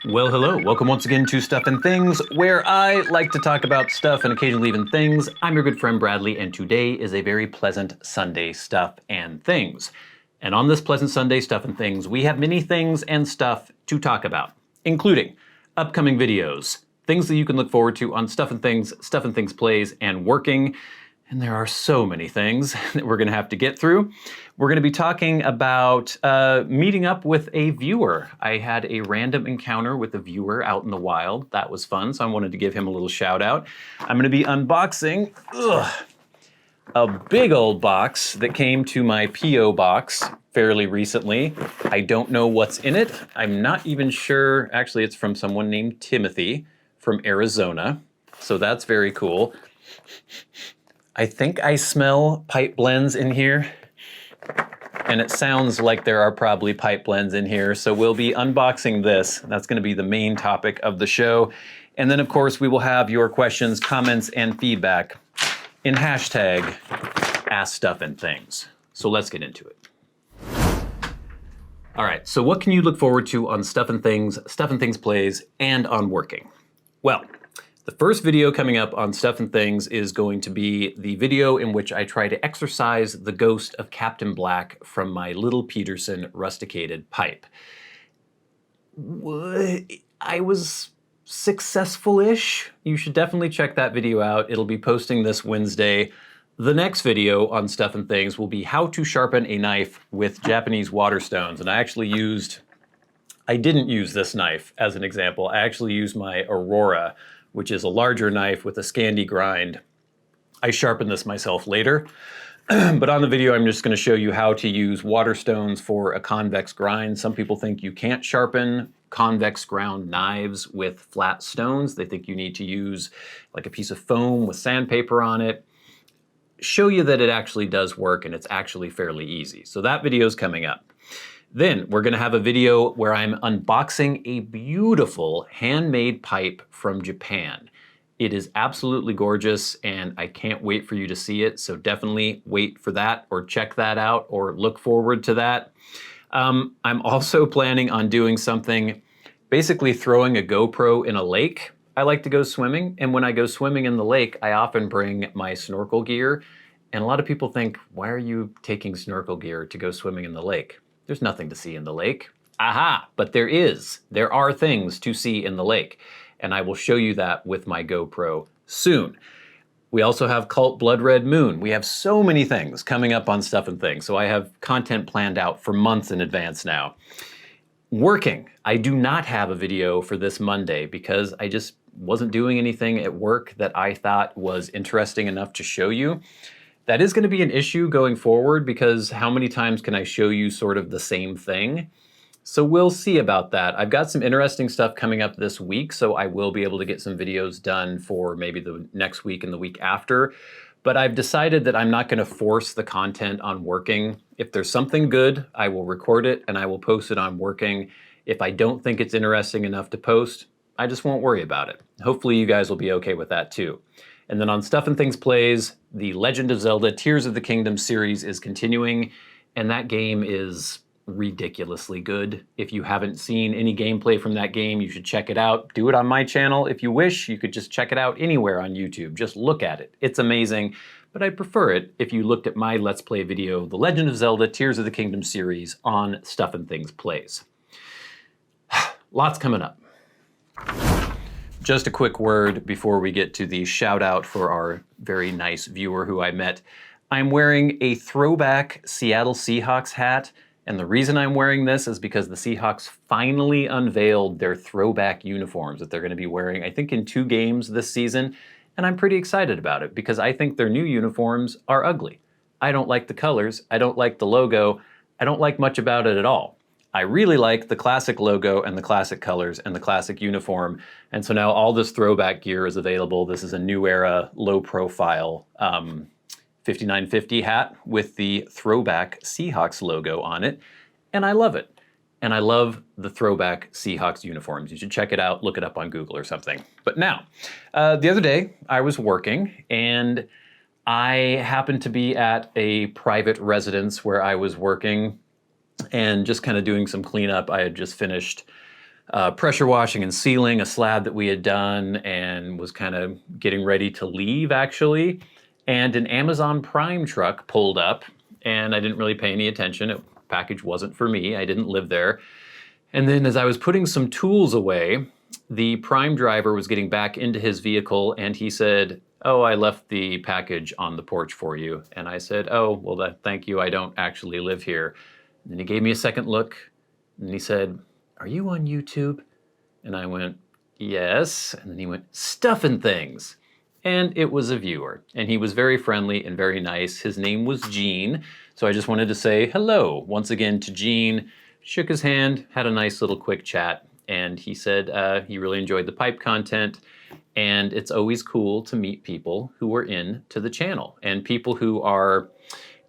Well, hello. Welcome once again to Stuff and Things, where I like to talk about stuff and occasionally even things. I'm your good friend Bradley, and today is a very pleasant Sunday Stuff and Things. And on this pleasant Sunday Stuff and Things, we have many things and stuff to talk about, including upcoming videos, things that you can look forward to on Stuff and Things Plays, and working. And there are so many things that we're going to have to get through. We're going to be talking about meeting up with a viewer. I had a random encounter with a viewer out in the wild. That was fun, so I wanted to give him a little shout out. I'm going to be unboxing a big old box that came to my P.O. box fairly recently. I don't know what's in it. I'm not even sure. Actually, it's from someone named Timothy from Arizona, so that's very cool. I think I smell pipe blends in here, and it sounds like there are probably pipe blends in here, so we'll be unboxing this. That's going to be the main topic of the show. And then, of course, we will have your questions, comments, and feedback in hashtag #AskStuffandThings. So let's get into it. All right, so what can you look forward to on Stuff and Things Plays, and on working? Well, the first video coming up on Stuff and Things is going to be the video in which I try to exorcise the ghost of Captain Black from my Little Peterson rusticated pipe. I was successful-ish. You should definitely check that video out. It'll be posting this Wednesday. The next video on Stuff and Things will be how to sharpen a knife with Japanese water stones. And I didn't use this knife as an example. I actually used my Aurora, which is a larger knife with a Scandi grind. I sharpened this myself later, but on the video I'm just going to show you how to use water stones for a convex grind. Some people think you can't sharpen convex ground knives with flat stones. They think you need to use like a piece of foam with sandpaper on it. Show you that it actually does work and it's actually fairly easy. So that video is coming up. Then we're going to have a video where I'm unboxing a beautiful handmade pipe from Japan. It is absolutely gorgeous and I can't wait for you to see it. So definitely wait for that or check that out or look forward to that. I'm also planning on doing something, basically throwing a GoPro in a lake. I like to go swimming, and when I go swimming in the lake, I often bring my snorkel gear. And a lot of people think, why are you taking snorkel gear to go swimming in the lake? There's nothing to see in the lake. Aha, but there is. There are things to see in the lake. And I will show you that with my GoPro soon. We also have Cult Blood Red Moon. We have so many things coming up on Stuff and Things. So I have content planned out for months in advance now. Working. I do not have a video for this Monday because I just wasn't doing anything at work that I thought was interesting enough to show you. That is going to be an issue going forward because how many times can I show you sort of the same thing? So we'll see about that. I've got some interesting stuff coming up this week, so I will be able to get some videos done for maybe the next week and the week after. But I've decided that I'm not going to force the content on working. If there's something good, I will record it and I will post it on working. If I don't think it's interesting enough to post, I just won't worry about it. Hopefully you guys will be okay with that too. And then on Stuff and Things Plays, the Legend of Zelda Tears of the Kingdom series is continuing, and that game is ridiculously good. If you haven't seen any gameplay from that game, you should check it out. Do it on my channel if you wish. You could just check it out anywhere on YouTube. Just look at it. It's amazing, but I'd prefer it if you looked at my Let's Play video, The Legend of Zelda Tears of the Kingdom series on Stuff and Things Plays. Lots coming up. Just a quick word before we get to the shout out for our very nice viewer who I met. I'm wearing a throwback Seattle Seahawks hat, and the reason I'm wearing this is because the Seahawks finally unveiled their throwback uniforms that they're going to be wearing, I think, in 2 games this season, and I'm pretty excited about it because I think their new uniforms are ugly. I don't like the colors, I don't like the logo, I don't like much about it at all. I really like the classic logo and the classic colors and the classic uniform. And so now all this throwback gear is available. This is a new era, low profile 5950 hat with the throwback Seahawks logo on it. And I love it. And I love the throwback Seahawks uniforms. You should check it out, look it up on Google or something. But now, the other day I was working and I happened to be at a private residence where I was working and just kind of doing some cleanup. I had just finished pressure washing and sealing a slab that we had done and was kind of getting ready to leave, actually. And an Amazon Prime truck pulled up, and I didn't really pay any attention. The package wasn't for me. I didn't live there. And then as I was putting some tools away, the Prime driver was getting back into his vehicle, and he said, "Oh, I left the package on the porch for you." And I said, "Oh, well, thank you. I don't actually live here." And then he gave me a second look, and he said, "Are you on YouTube?" And I went, "Yes." And then he went, "Stuffin' Things." And it was a viewer, and he was very friendly and very nice. His name was Gene, so I just wanted to say hello once again to Gene. Shook his hand, had a nice little quick chat, and he said he really enjoyed the pipe content, and it's always cool to meet people who are into the channel, and people who are,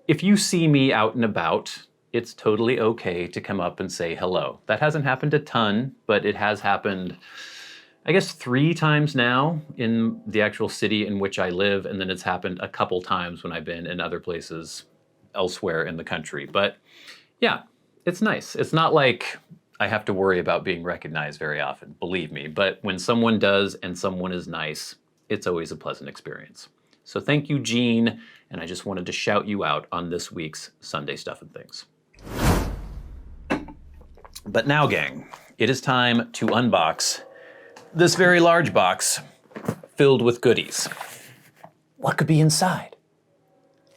if you see me out and about, it's totally okay to come up and say hello. That hasn't happened a ton, but it has happened, I guess, 3 times now in the actual city in which I live, and then it's happened a couple times when I've been in other places elsewhere in the country. But yeah, it's nice. It's not like I have to worry about being recognized very often, believe me. But when someone does and someone is nice, it's always a pleasant experience. So thank you, Gene, and I just wanted to shout you out on this week's Sunday Stuffin' Things. But now, gang, it is time to unbox this very large box filled with goodies. What could be inside?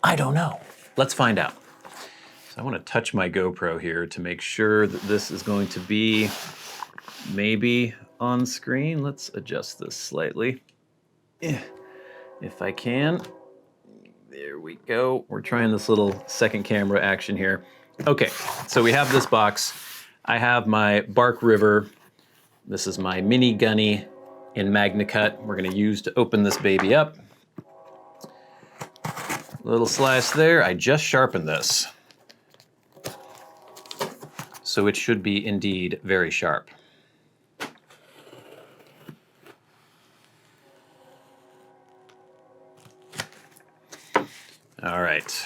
I don't know. Let's find out. I want to touch my GoPro here to make sure that this is going to be maybe on screen. Let's adjust this slightly. If I can. There we go. We're trying this little second camera action here. Okay, so we have this box. I have my Bark River. This is my mini gunny in Magna Cut. We're going to use to open this baby up. Little slice there. I just sharpened this, so it should be indeed very sharp. All right,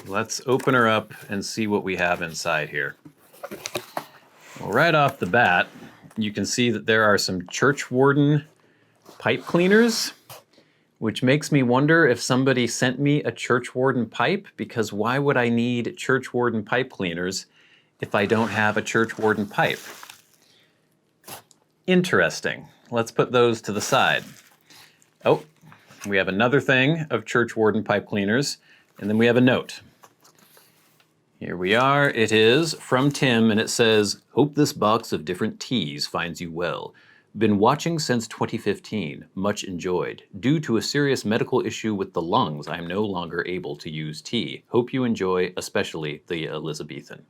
let's open her up and see what we have inside here. Well, right off the bat, you can see that there are some church warden pipe cleaners, which makes me wonder if somebody sent me a church warden pipe, because why would I need church warden pipe cleaners if I don't have a church warden pipe? Interesting. Let's put those to the side. Oh, we have another thing of church warden pipe cleaners, and then we have a note. Here we are. It is from Tim, and it says, "Hope this box of different teas finds you well. Been watching since 2015. Much enjoyed. Due to a serious medical issue with the lungs, I am no longer able to use tea. Hope you enjoy, especially the Elizabethan."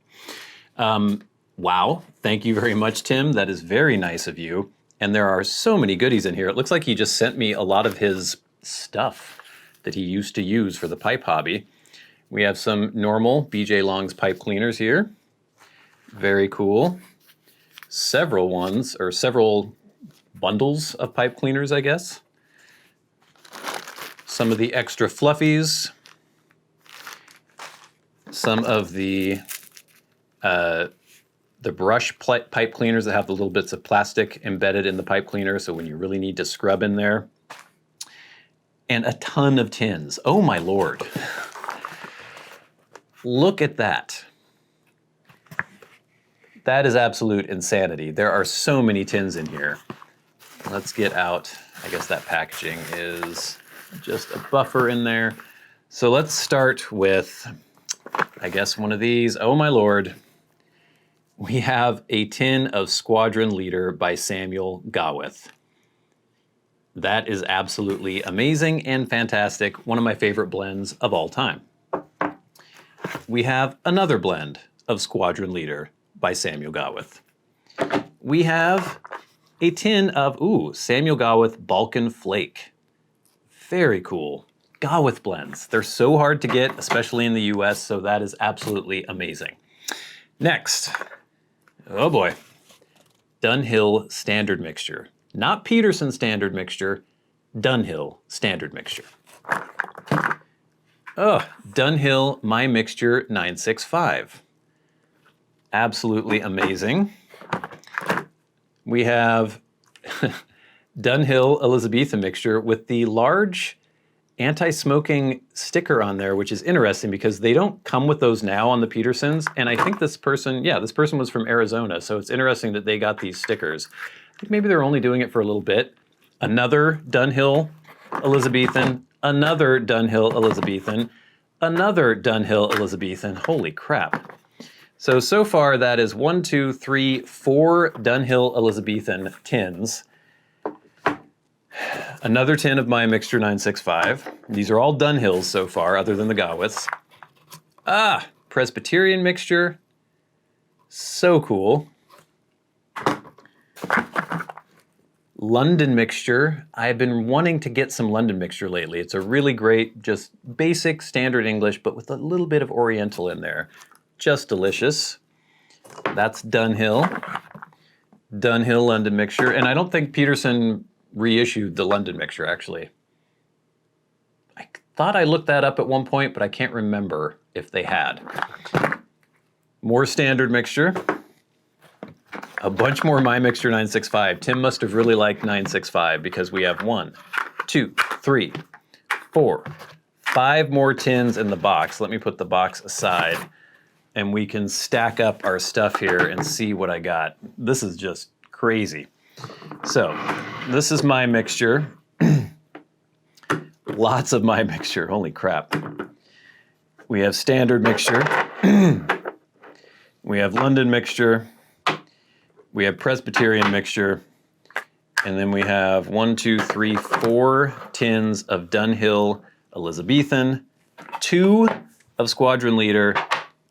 Wow, thank you very much, Tim. That is very nice of you. And there are so many goodies in here. It looks like he just sent me a lot of his stuff that he used to use for the pipe hobby. We have some normal BJ Long's pipe cleaners here. Very cool. Several bundles of pipe cleaners, I guess. Some of the extra fluffies. Some of the brush pipe cleaners that have the little bits of plastic embedded in the pipe cleaner, so when you really need to scrub in there. And a ton of tins. Oh my Lord. Look at that. That is absolute insanity. There are so many tins in here. Let's get out. I guess that packaging is just a buffer in there. So let's start with, I guess, one of these. Oh my Lord. We have a tin of Squadron Leader by Samuel Gawith. That is absolutely amazing and fantastic. One of my favorite blends of all time. We have another blend of Squadron Leader by Samuel Gawith. We have a tin of, Samuel Gawith Balkan Flake. Very cool. Gawith blends. They're so hard to get, especially in the US, so that is absolutely amazing. Next, oh boy, Dunhill Standard Mixture. Not Peterson Standard Mixture, Dunhill Standard Mixture. Oh, Dunhill My Mixture 965. Absolutely amazing. We have Dunhill Elizabethan mixture with the large anti-smoking sticker on there, which is interesting because they don't come with those now on the Petersons. And I think this person, yeah, this person was from Arizona. So it's interesting that they got these stickers. I think maybe they're only doing it for a little bit. Another Dunhill Elizabethan, another Dunhill Elizabethan, another Dunhill Elizabethan. Holy crap. So far that is 1, 2, 3, 4 Dunhill Elizabethan tins. Another tin of my Mixture 965. These are all Dunhills so far, other than the Gawiths. Ah, Presbyterian mixture. So cool. London mixture. I've been wanting to get some London mixture lately. It's a really great, just basic standard English, but with a little bit of Oriental in there. Just delicious. That's Dunhill. Dunhill London mixture. And I don't think Peterson reissued the London mixture, actually. I thought I looked that up at one point, but I can't remember if they had. More standard mixture. A bunch more My Mixture 965. Tim must have really liked 965 because we have 1, 2, 3, 4, 5 more tins in the box. Let me put the box aside and we can stack up our stuff here and see what I got. This is just crazy. So, this is My Mixture. Lots of My Mixture, holy crap. We have standard mixture. We have London mixture. We have Presbyterian mixture. And then we have 1, 2, 3, 4 tins of Dunhill Elizabethan, 2 of Squadron Leader,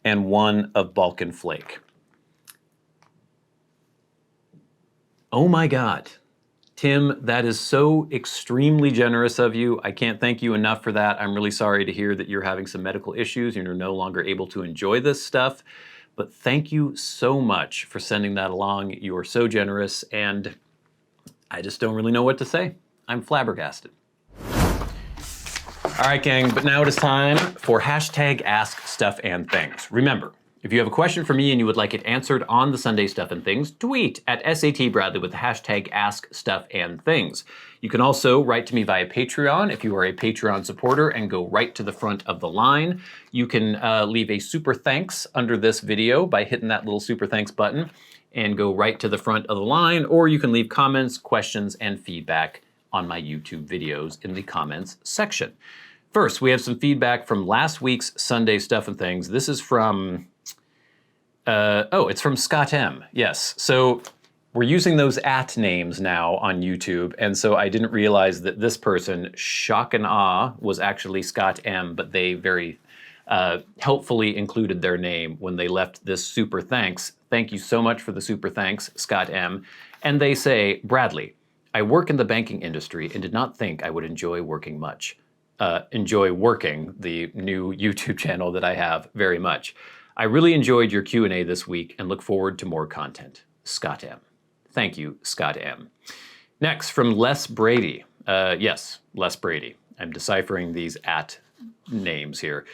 and 1 of Balkan Flake. Oh my God. Tim, that is so extremely generous of you. I can't thank you enough for that. I'm really sorry to hear that you're having some medical issues and you're no longer able to enjoy this stuff. But thank you so much for sending that along. You are so generous, and I just don't really know what to say. I'm flabbergasted. All right, gang, but now it is time for hashtag #AskStuffandThings. Remember, if you have a question for me and you would like it answered on the Sunday Stuff and Things, tweet at SAT Bradley with the hashtag #AskStuffandThings. You can also write to me via Patreon if you are a Patreon supporter and go right to the front of the line. You can leave a super thanks under this video by hitting that little super thanks button and go right to the front of the line, or you can leave comments, questions, and feedback on my YouTube videos in the comments section. First, we have some feedback from last week's Sunday Stuff and Things. This is from it's from Scott M. Yes, so we're using those @ names now on YouTube, and so I didn't realize that this person, Shock and Awe, was actually Scott M, but they very helpfully included their name when they left this super thanks. Thank you so much for the super thanks, Scott M. And they say, Bradley, I work in the banking industry and did not think I would enjoy working much. Enjoy working, the new YouTube channel that I have, very much. I really enjoyed your Q&A this week and look forward to more content. Scott M. Thank you, Scott M. Next, from Les Brady. Yes, Les Brady. I'm deciphering these @ names here.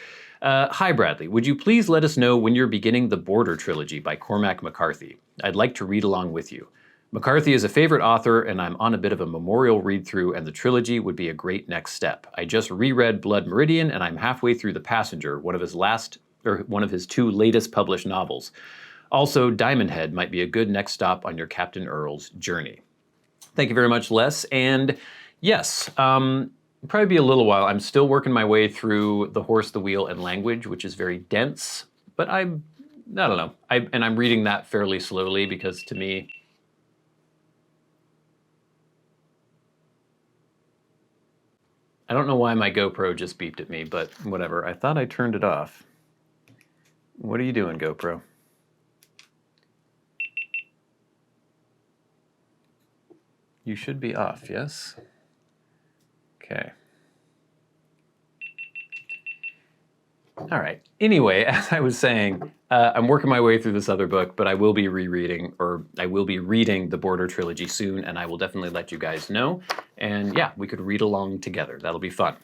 Hi, Bradley. Would you please let us know when you're beginning the Border trilogy by Cormac McCarthy? I'd like to read along with you. McCarthy is a favorite author, and I'm on a bit of a memorial read-through, and the trilogy would be a great next step. I just reread Blood Meridian, and I'm halfway through The Passenger, one of his 2 latest published novels. Also, Diamond Head might be a good next stop on your Captain Earl's journey. Thank you very much, Les. And yes, probably be a little while. I'm still working my way through The Horse, the Wheel, and Language, which is very dense, but I don't know. And I'm reading that fairly slowly because to me, I don't know why my GoPro just beeped at me, but whatever. I thought I turned it off. What are you doing, GoPro? You should be off, yes? Okay. All right. Anyway, as I was saying, I'm working my way through this other book, but I will be rereading, or I will be reading the Border trilogy soon, and I will definitely let you guys know. And yeah, we could read along together. That'll be fun.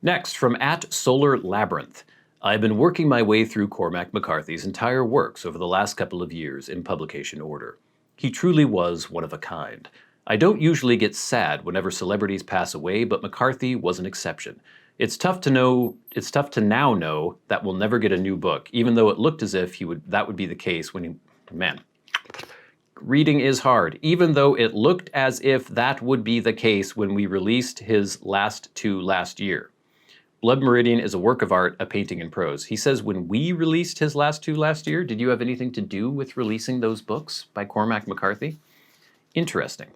Next, from @Solar Labyrinth. I've been working my way through Cormac McCarthy's entire works over the last couple of years in publication order. He truly was one of a kind. I don't usually get sad whenever celebrities pass away, but McCarthy was an exception. It's tough to now know that we'll never get a new book, even though it looked as if that would be the case when man. Reading is hard, even though it looked as if that would be the case when we released his last two last year. Blood Meridian is a work of art, a painting in prose. He says when we released his last two last year, did you have anything to do with releasing those books by Cormac McCarthy? Interesting.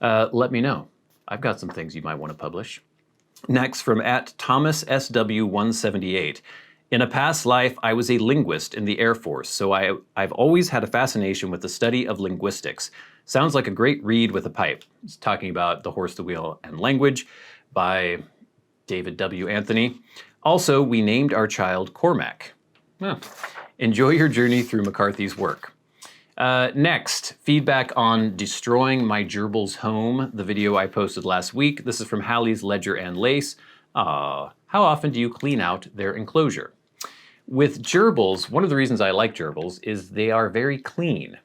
Let me know. I've got some things you might want to publish. Next, from @ThomasSW178. In a past life, I was a linguist in the Air Force, so I've always had a fascination with the study of linguistics. Sounds like a great read with a pipe. It's talking about The Horse, the Wheel, and Language by David W. Anthony. Also, we named our child Cormac. Enjoy your journey through McCarthy's work. Next, feedback on Destroying My Gerbil's Home, the video I posted last week. This is from Hallie's Ledger and Lace. How often do you clean out their enclosure? With gerbils, one of the reasons I like gerbils is they are very clean.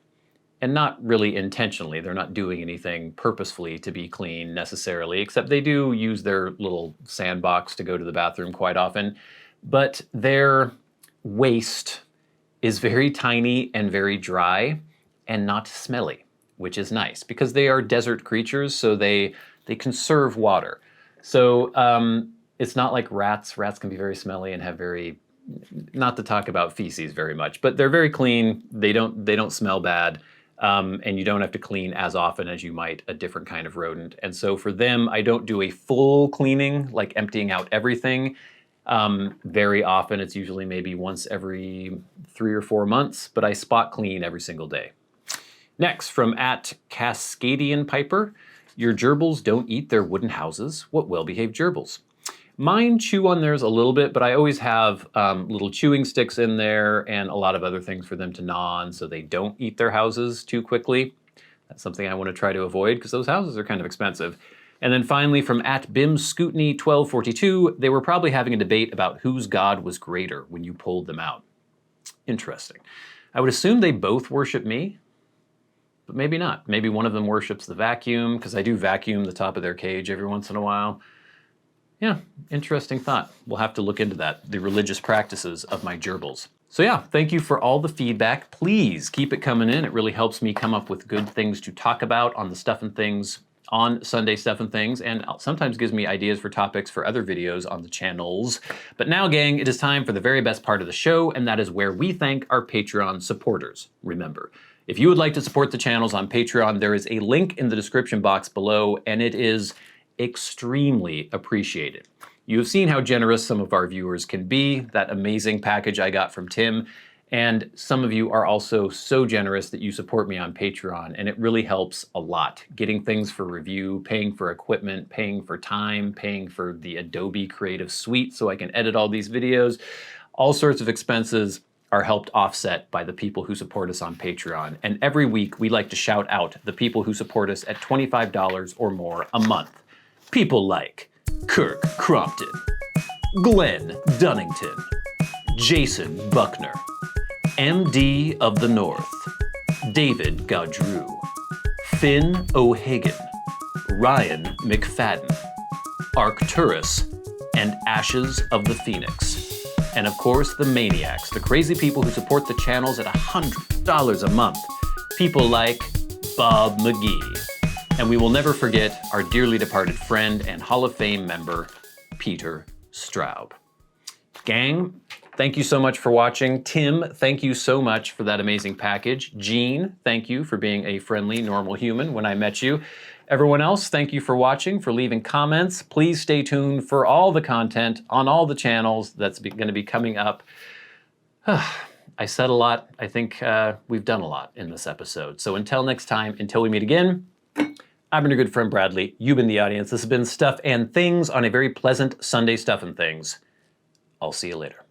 And not really intentionally. They're not doing anything purposefully to be clean necessarily, except they do use their little sandbox to go to the bathroom quite often. But their waste is very tiny and very dry and not smelly, which is nice because they are desert creatures, so they conserve water. So it's not like rats. Rats can be very smelly and have very, not to talk about feces very much, but they're very clean. They don't smell bad. And you don't have to clean as often as you might a different kind of rodent. And so for them, I don't do a full cleaning, like emptying out everything. Very often, it's usually maybe once every 3 or 4 months, but I spot clean every single day. Next, from @Cascadian Piper, your gerbils don't eat their wooden houses. What well-behaved gerbils? Mine chew on theirs a little bit, but I always have little chewing sticks in there and a lot of other things for them to gnaw on so they don't eat their houses too quickly. That's something I want to try to avoid because those houses are kind of expensive. And then finally from @BimScootney1242, they were probably having a debate about whose god was greater when you pulled them out. Interesting. I would assume they both worship me, but maybe not. Maybe one of them worships the vacuum because I do vacuum the top of their cage every once in a while. Yeah, interesting thought. We'll have to look into that, the religious practices of my gerbils. So yeah, thank you for all the feedback. Please keep it coming in. It really helps me come up with good things to talk about on the Stuff and Things, on Sunday Stuff and Things, and sometimes gives me ideas for topics for other videos on the channels. But now, gang, it is time for the very best part of the show, and that is where we thank our Patreon supporters. Remember, if you would like to support the channels on Patreon, there is a link in the description box below, and it is extremely appreciated. You have seen how generous some of our viewers can be, that amazing package I got from Tim, and some of you are also so generous that you support me on Patreon, and it really helps a lot. Getting things for review, paying for equipment, paying for time, paying for the Adobe Creative Suite so I can edit all these videos. All sorts of expenses are helped offset by the people who support us on Patreon. And every week we like to shout out the people who support us at $25 or more a month. People like Kirk Crompton, Glenn Dunnington, Jason Buckner, MDoftheNorth, David Gaudreau, Finn O'Hagan, Ryan McFadin, Arcturus, and Ashes of the Phoenix. And of course, the Maniacs, the crazy people who support the channels at $100 a month. People like Bob Magee. And we will never forget our dearly departed friend and Hall of Fame member, Peter Straub. Gang, thank you so much for watching. Tim, thank you so much for that amazing package. Gene, thank you for being a friendly, normal human when I met you. Everyone else, thank you for watching, for leaving comments. Please stay tuned for all the content on all the channels that's going to be coming up. I said a lot. I think we've done a lot in this episode. So until next time, until we meet again, I've been your good friend Bradley. You've been the audience. This has been Stuff and Things on a very pleasant Sunday Stuff and Things. I'll see you later.